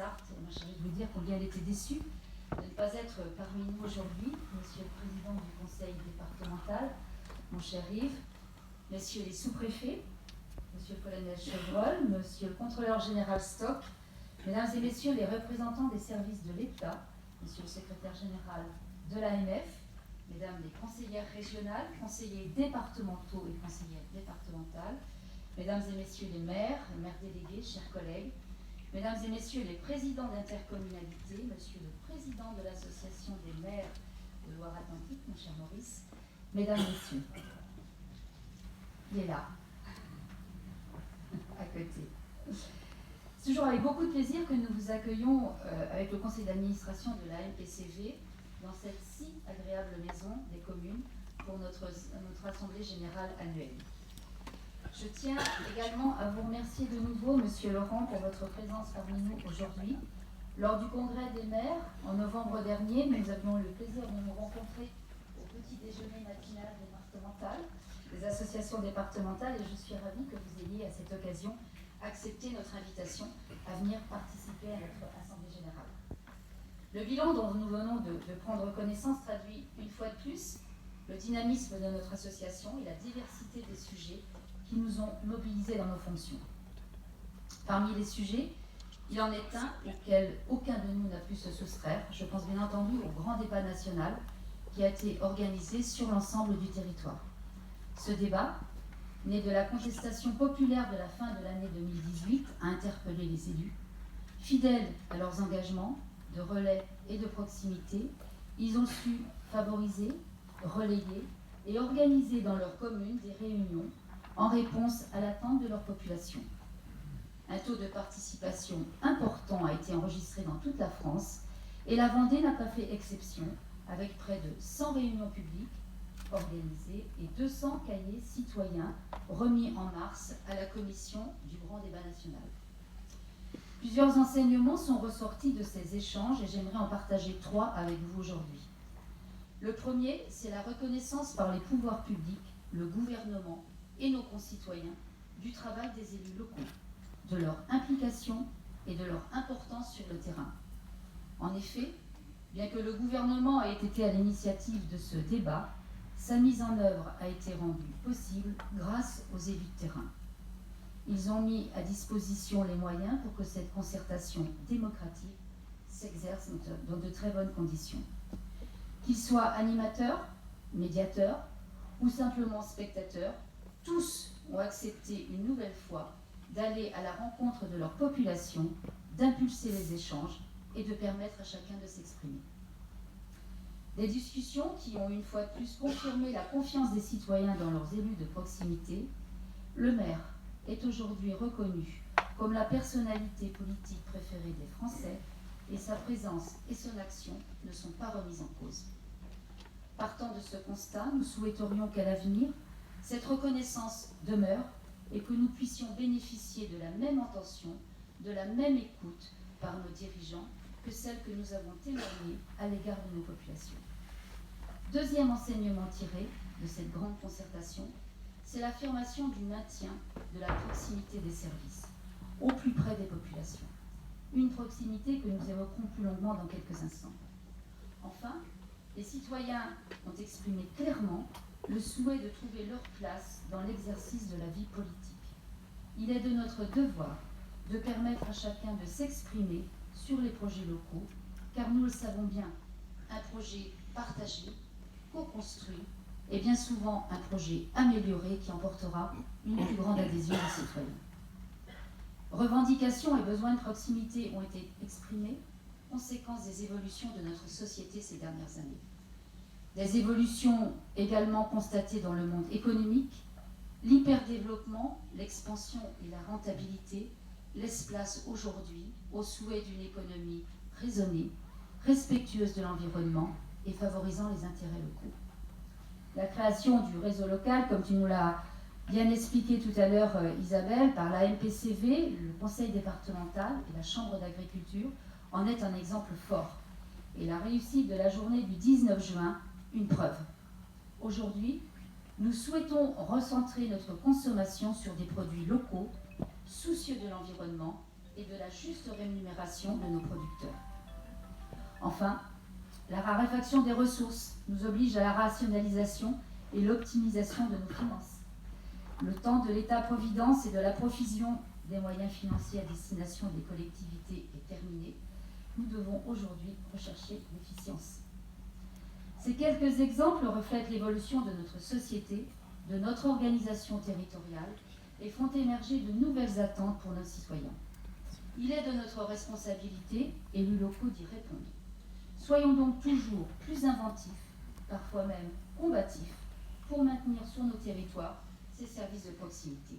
Sarthe. Et moi, j'ai envie de vous dire combien elle était déçue de ne pas être parmi nous aujourd'hui. Monsieur le Président du Conseil départemental, mon cher Yves, Messieurs les sous-préfets, Monsieur le Colonel Chevreul, Monsieur le Contrôleur Général Stock, Mesdames et Messieurs les représentants des services de l'État, Monsieur le Secrétaire Général de l'AMF, Mesdames les conseillères régionales, conseillers départementaux et conseillères départementales, Mesdames et Messieurs les maires délégués, chers collègues, Mesdames et Messieurs les présidents d'intercommunalité, Monsieur le Président de l'Association des maires de Loire-Atlantique, mon cher Maurice, Mesdames, Messieurs, il est là, à côté. C'est toujours avec beaucoup de plaisir que nous vous accueillons avec le conseil d'administration de la MPCV dans cette si agréable maison des communes pour notre assemblée générale annuelle. Je tiens également à vous remercier de nouveau, Monsieur Laurent, pour votre présence parmi nous aujourd'hui. Lors du congrès des maires, en novembre dernier, nous avions eu le plaisir de nous rencontrer au petit déjeuner matinal départemental, des associations départementales, et je suis ravie que vous ayez à cette occasion accepté notre invitation à venir participer à notre Assemblée générale. Le bilan dont nous venons de prendre connaissance traduit une fois de plus le dynamisme de notre association et la diversité des sujets qui nous ont mobilisés dans nos fonctions. Parmi les sujets, il en est un auquel aucun de nous n'a pu se soustraire. Je pense bien entendu au grand débat national qui a été organisé sur l'ensemble du territoire. Ce débat, né de la contestation populaire de la fin de l'année 2018, a interpellé les élus. Fidèles à leurs engagements de relais et de proximité, ils ont su favoriser, relayer et organiser dans leurs communes des réunions en réponse à l'attente de leur population. Un taux de participation important a été enregistré dans toute la France et la Vendée n'a pas fait exception, avec près de 100 réunions publiques organisées et 200 cahiers citoyens remis en mars à la commission du grand débat national. Plusieurs enseignements sont ressortis de ces échanges et j'aimerais en partager 3 avec vous aujourd'hui. Le premier, c'est la reconnaissance par les pouvoirs publics, le gouvernement et nos concitoyens du travail des élus locaux, de leur implication et de leur importance sur le terrain. En effet, bien que le gouvernement ait été à l'initiative de ce débat, sa mise en œuvre a été rendue possible grâce aux élus de terrain. Ils ont mis à disposition les moyens pour que cette concertation démocratique s'exerce dans de très bonnes conditions. Qu'ils soient animateurs, médiateurs ou simplement spectateurs, tous ont accepté une nouvelle fois d'aller à la rencontre de leur population, d'impulser les échanges et de permettre à chacun de s'exprimer. Des discussions qui ont une fois de plus confirmé la confiance des citoyens dans leurs élus de proximité. Le maire est aujourd'hui reconnu comme la personnalité politique préférée des Français et sa présence et son action ne sont pas remises en cause. Partant de ce constat, nous souhaiterions qu'à l'avenir, cette reconnaissance demeure et que nous puissions bénéficier de la même intention, de la même écoute par nos dirigeants que celle que nous avons témoignée à l'égard de nos populations. Deuxième enseignement tiré de cette grande concertation, c'est l'affirmation du maintien de la proximité des services, au plus près des populations. Une proximité que nous évoquerons plus longuement dans quelques instants. Enfin, les citoyens ont exprimé clairement le souhait de trouver leur place dans l'exercice de la vie politique. Il est de notre devoir de permettre à chacun de s'exprimer sur les projets locaux, car nous le savons bien, un projet partagé, co-construit, et bien souvent un projet amélioré qui emportera une plus grande adhésion des citoyens. Revendications et besoins de proximité ont été exprimés, conséquence des évolutions de notre société ces dernières années. Des évolutions également constatées dans le monde économique, l'hyperdéveloppement, l'expansion et la rentabilité laissent place aujourd'hui au souhait d'une économie raisonnée, respectueuse de l'environnement et favorisant les intérêts locaux. La création du réseau local, comme tu nous l'as bien expliqué tout à l'heure, Isabelle, par la MPCV, le Conseil départemental et la Chambre d'agriculture, en est un exemple fort. Et la réussite de la journée du 19 juin, une preuve. Aujourd'hui, nous souhaitons recentrer notre consommation sur des produits locaux, soucieux de l'environnement et de la juste rémunération de nos producteurs. Enfin, la raréfaction des ressources nous oblige à la rationalisation et l'optimisation de nos finances. Le temps de l'État-providence et de la profusion des moyens financiers à destination des collectivités est terminé. Nous devons aujourd'hui rechercher l'efficience. Ces quelques exemples reflètent l'évolution de notre société, de notre organisation territoriale et font émerger de nouvelles attentes pour nos citoyens. Il est de notre responsabilité, élus locaux, d'y répondre. Soyons donc toujours plus inventifs, parfois même combatifs, pour maintenir sur nos territoires ces services de proximité.